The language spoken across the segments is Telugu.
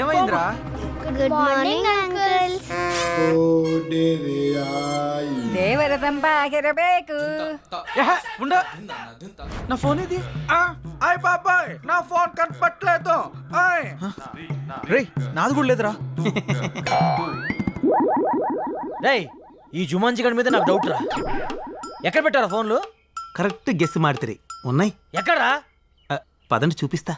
ఏమైందిరా? Good morning uncles. ದೇವರ ತಂಪಾಗಿರಬೇಕು. నా ఫోన్ ఇది. అయ్ బాబాయ్ నా ఫోన్ కనపట్లేదు. రే నాది కూడా లేదురా. రేయ్ ఈ జుమాన్జీ గడి మీద నాకు డౌట్ రా. ఎక్కడ పెట్టారా ఫోన్లు? కరెక్ట్ గెస్ మాడితే ఉన్నాయి. ఎక్కడ్రా? పదండి చూపిస్తా.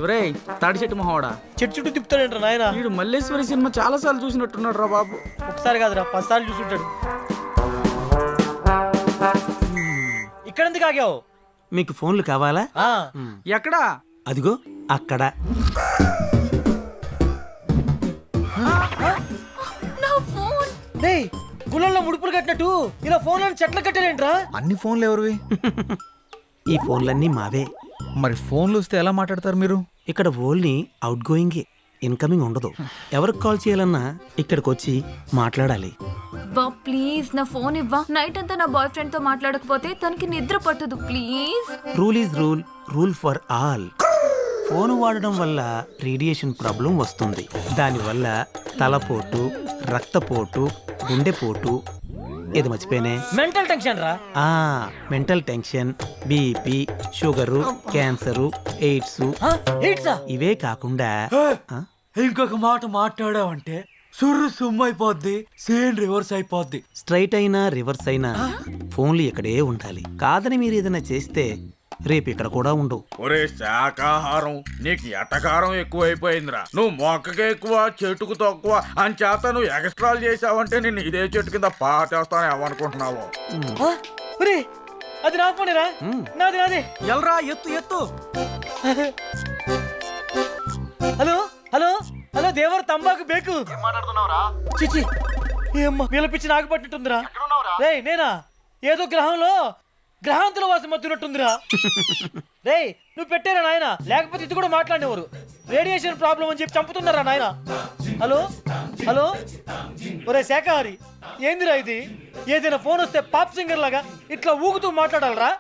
ఒరేయ్ తాడి చెట్టు మొహవాడా, చెట్టు చుట్టూ తిప్పుతాడంట నాయన. వీడు మల్లేశ్వరి సినిమా చాలా సార్లు చూసినట్టున్నాడు రా బాబు. ఒకసారి కాదురా 10 సార్లు చూసుంటాడు. ఇక్కడ ఎందుకు ఆగావు? మీకు ఫోన్లు కావాలా? ఎక్కడా? అదిగో అక్కడ. రేయ్ గుళ్ళల్లో ముడుపులు కట్టినట్టు ఇలా ఫోన్లను చెట్లు కట్టారేంట్రా? అన్ని ఫోన్లు ఎవరివి? ఈ ఫోన్లన్నీ మావే. మరి ఫోన్లు వస్తే ఎలా మాట్లాడతారు మీరు? ఇక్కడ ఓన్లీ అవుట్ గోయింగ్, ఇన్కమింగ్ ఉండదు. ఎవరికి కాల్ చేయాలన్నా ఇక్కడికి వచ్చి మాట్లాడాలి. బా ప్లీజ్ నా ఫోన్ ఇవ్వా. నైట్ అంతా నా బాయ్ ఫ్రెండ్ తో మాట్లాడకపోతే తనకి నిద్ర పట్టదు please. Rule is rule, rule for all. Phone వాడడం వల్ల రేడియేషన్ ప్రాబ్లం వస్తుంది. దానివల్ల తలపోటు, రక్తపోటు, గుండెపోటు, ఏది మర్చిపోయినే, మెంటల్ టెన్షన్ రా. Mental tension, BP, sugar, cancer, AIDS, ఇవే కాకుండా ఇంకొక మాట మాట్లాడావంటే సుర్రు సుమ్ము అయిపోద్ది, సేన్ రివర్స్ అయిపోద్ది. స్ట్రైట్ అయినా రివర్స్ అయినా ఫోన్లు ఇక్కడే ఉండాలి. కాదని మీరు ఏదైనా చేస్తే రేపు ఇక్కడ కూడా ఉండవు. ఒరే శాకాహారం, నీకు ఎటకారం ఎక్కువైపోయిందిరా. నువ్వు మొక్కకి ఎక్కువ చెట్టుకు తక్కువ అని చేత నువ్వు ఎక్స్ట్రాలు చేసావంటే నేను ఇదే చెట్టు కింద పాటేస్తాను ఏమనుకుంటున్నావు? అది నా ఫోనేరా? నాది నాది. ఎల్రా ఎత్తు ఎత్తు. హలో హలో హలో దేవర తంబాకు బేకు. చిచి ఏమ్మా వీళ్ళ పిచ్చి నాకు పట్టినట్టుందిరా. రేయ్ నేనా ఏదో గ్రహాంతుల వాసం మత్తున్నట్టుందిరా. రేయ్ నువ్వు పెట్టారా నాయన, లేకపోతే ఇది కూడా మాట్లాడేవారు. రేడియేషన్ ప్రాబ్లం అని చెప్పి చంపుతున్నారా నాయన. హలో హలో ఒరే శాఖహారి, ఏందిరా ఇది? ఏదైనా ఫోన్ వస్తే పాప్ సింగర్ లాగా ఇట్లా ఊగుతూ మాట్లాడాలరా?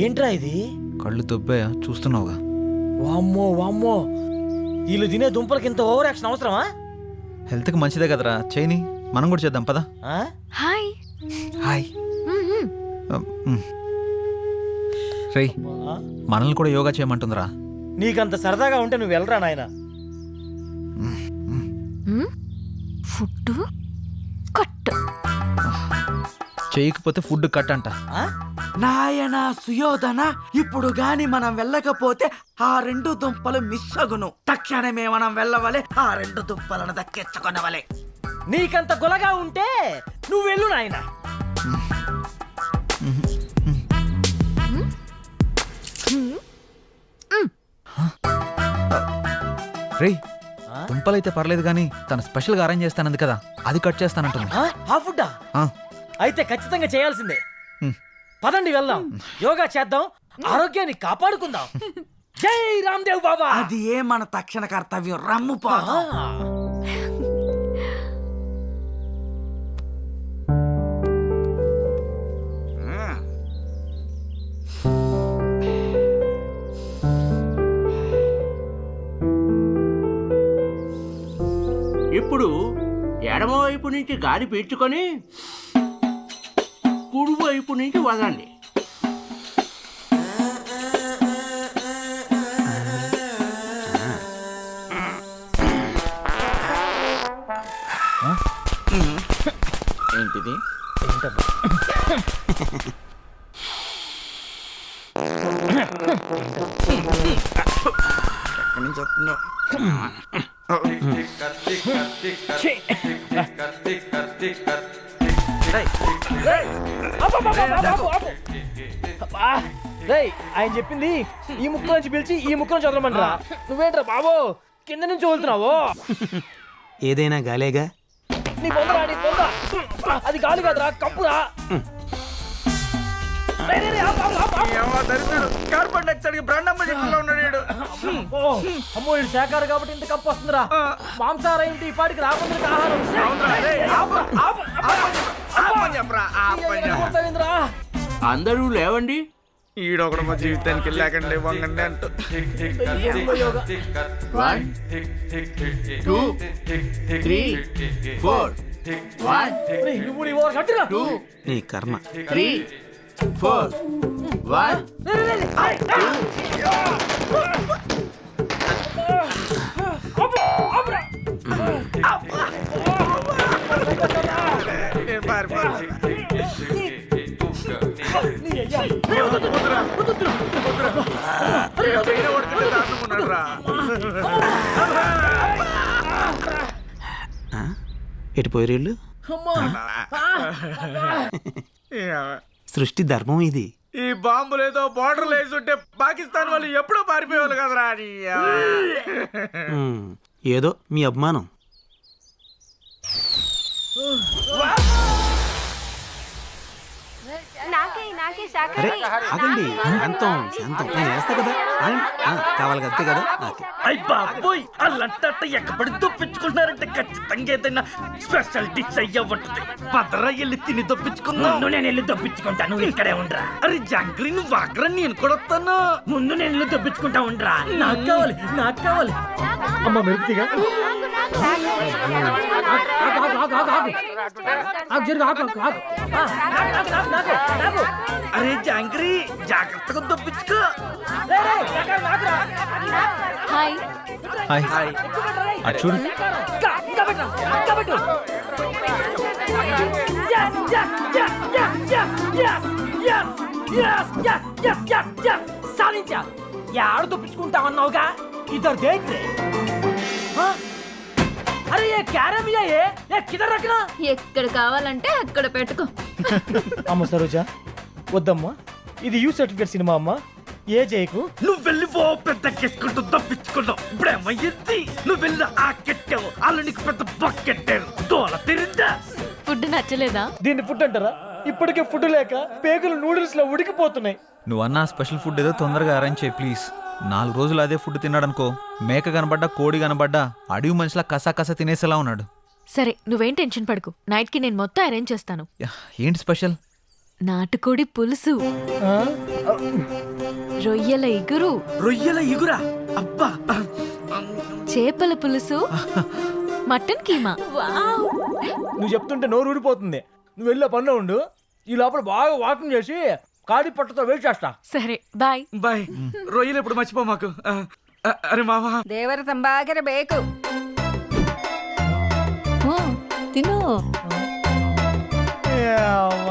ఏంట్రా ఇది? కళ్ళు దొబ్బాయా చూస్తున్నావుగా? వామ్మో వామ్మో, వీళ్ళు తినే దుంపలకి ఇంత ఓవర్ యాక్షన్ అవసరమా? హెల్త్కి మంచిదే కదరా, చేయని. మనం కూడా చేద్దాం పదా. Hi hi. రేయ్ మనల్ని కూడా యోగా చేయమంటుందిరా. నీకంత సరదాగా ఉంటే నువ్వు వెళ్ళరా నాయన. Food cut. చేయకపోతే ఫుడ్ కట్ అంట. నాయన సుయోధన, ఇప్పుడు గాని మనం వెళ్ళకపోతే ఆ 2 దుంపలు మిస్ అగును. తక్షణమే మనం వెళ్ళవలే, ఆ 2 దుంపలను దక్కించుకొనవలే. నీకంత గులగా ఉంటే నువ్వు వెళ్ళు నాయన. రేయ్ దుంపలైతే పర్లేదు కానీ తను స్పెషల్గా అరేంజ్ చేస్తానంది కదా, అది కట్ చేస్తానంటుంది. ఆ ఫుడ్డా? అయితే ఖచ్చితంగా చేయాల్సిందే. పదండి వెళ్దాం, యోగా చేద్దాం, ఆరోగ్యాన్ని కాపాడుకుందాం. జై రామ్దేవ్ బాబా. అది ఏ మన తక్షణ కర్తవ్యం. రమ్ము పా. ఇప్పుడు ఎడమవైపు నుంచి గాలి పీల్చుకొని కుడివైపు నుంచి వదండి. ఏంటిది? ఎక్కడి నుంచి వస్తుందో? ఆయన చెప్పింది ఈ ముక్క నుంచి పిలిచి ఈ ముక్క నుంచి వదలమంటారా? నువ్వేంట్రా బాబు కింద నుంచి వదులుతున్నావు? ఏదైనా గాలేగా. నీ బొందరా నీ బొంద. అది గాలి కాదురా కప్పురా. రేయ్, రేయ్, రేయ్, ఆపు, ఆపు, ఆపు, ఆపు. కార్బన్ డైఆక్సైడ్ బ్రాండమ్మ చెట్టులో ఉన్నాడు వీడు. ఓ, అమ్మో ఇది శాఖారు కాబట్టి ఇంత కప్పు వస్తుందిరా. మాంసాహారం ఏంటి ఈ పాటికి రాబందులకు ఆహారం. ఆపు, ఆపు, ఆపని చెప్పరా, ఆపని చెప్పరా. కొడతావేందిరా? అందరూ లేవండి. ఈడొకడు మా జీవితానికి లేకండి ఇవ్వండి అంటూ. 1 2 3 4 1 రేయ్, నువ్వు నీ ఓవర్ కట్టిరా. 2 నీ కర్మ 3 4 1 ఏ పారిపోయి. ఎటు పోయి రీళ్ళు సృష్టి ధర్మం ఇది. ఈ బాంబులు ఏదో బార్డర్ వేసుంటే పాకిస్తాన్ వాళ్ళు ఎప్పుడో పారిపోయేవాళ్ళు కదరా అని. ఏదో మీ అభిమానం. అరే ఆగండి, శాంతం శాంతం. నేను వేస్తా కదా, ఆగండి. కావాలి కదా, అంతే కదా. ఓకే. అయ్ బాబోయ్ అల్లంతా ఎక్కబడి దొప్పించుకుంటున్నారంటే ఖచ్చితంగా ఏదైనా స్పెషల్ డిష్ అయ్యా ఉంటుంది. పదరా వెళ్ళి తిని దొప్పించుకుందాం. ముందు నేను వెళ్ళి దొప్పించుకుంటా, నువ్వు ఇక్కడే ఉండరా. అరే జాంగ్రీ నువ్వు వాకరా, నేను కూడా వస్తాను. ముందు నేను వెళ్ళి దొప్పించుకుంటా ఉండరా. నాకు కావాలి, నాకు కావాలి. అమ్మ మెరుపుతిగా అరే జాంగ్రీ జాగ్రత్తగా దొప్పించుకో. హాయ్. హాయ్ అటు చూడు. సాధించా. యాడ దొప్పించుకుంటా అన్నావుగా, ఇద్దరు దేంట్రే. అరే ఏ క్యారమియా ఏ కిదర్ రఖనా. ఎక్కడ కావాలంటే అక్కడ పెట్టుకో. అమ్మ సరోజా వద్దమ్మా, ఇది యూ సర్టిఫికేట్ సినిమా అమ్మా. ఏ చేయకు. నువ్వు వెళ్ళి ఓ పెద్ద కెట్టుకుంటూ దొప్పించుకున్నావు. ఇప్పుడేమయ్యింది, నువ్వు వెళ్ళి ఆ కెట్టావు, వాళ్ళు నీకు పెద్ద బొక్కెట్టారు. దోల తిరిందా. ఫుడ్ నచ్చలేదా? దీన్ని ఫుడ్ అంటారా? ఇప్పటికే ఫుడ్ లేక పేగులు నూడిల్స్ లో ఉడికిపోతున్నాయి. నువ్వు అన్న స్పెషల్ ఫుడ్ ఏదో తొందరగా అరేంజ్ చేయి ప్లీజ్. 4 రోజులు అదే ఫుడ్ తిన్నాడనుకో, మేక కనబడ్డా కోడి కనబడ్డా అడవి మనిషిలా కసా కసా తినేసేలా ఉన్నాడు. సరే నువ్వేం టెన్షన్ పడకు, నైట్ కి నేను మొత్తం అరేంజ్ చేస్తాను. యా, ఏంటి స్పెషల్? నాటుకోడి పులుసు, రొయ్యల ఇగురు, రొయ్యల ఇగురా, అబ్బా, చేపల పులుసు, మటన్ కీమా. నువ్వు చెప్తుంటే నోరు ఊడిపోతుంది. నువ్వు వెళ్ళే పనిలో ఉండు, ఈ లోపల బాగా వాకింగ్ చేసి కాడి పట్టతో వెయిట్ చేస్తా. సరే బాయ్. బాయ్. రొయ్యలు ఎప్పుడు మర్చిపో మాకు. అరే మామా, ದೇವರ ತಂಬಾಗಿರಬೇಕು. తిను. ఏ అవ్వ.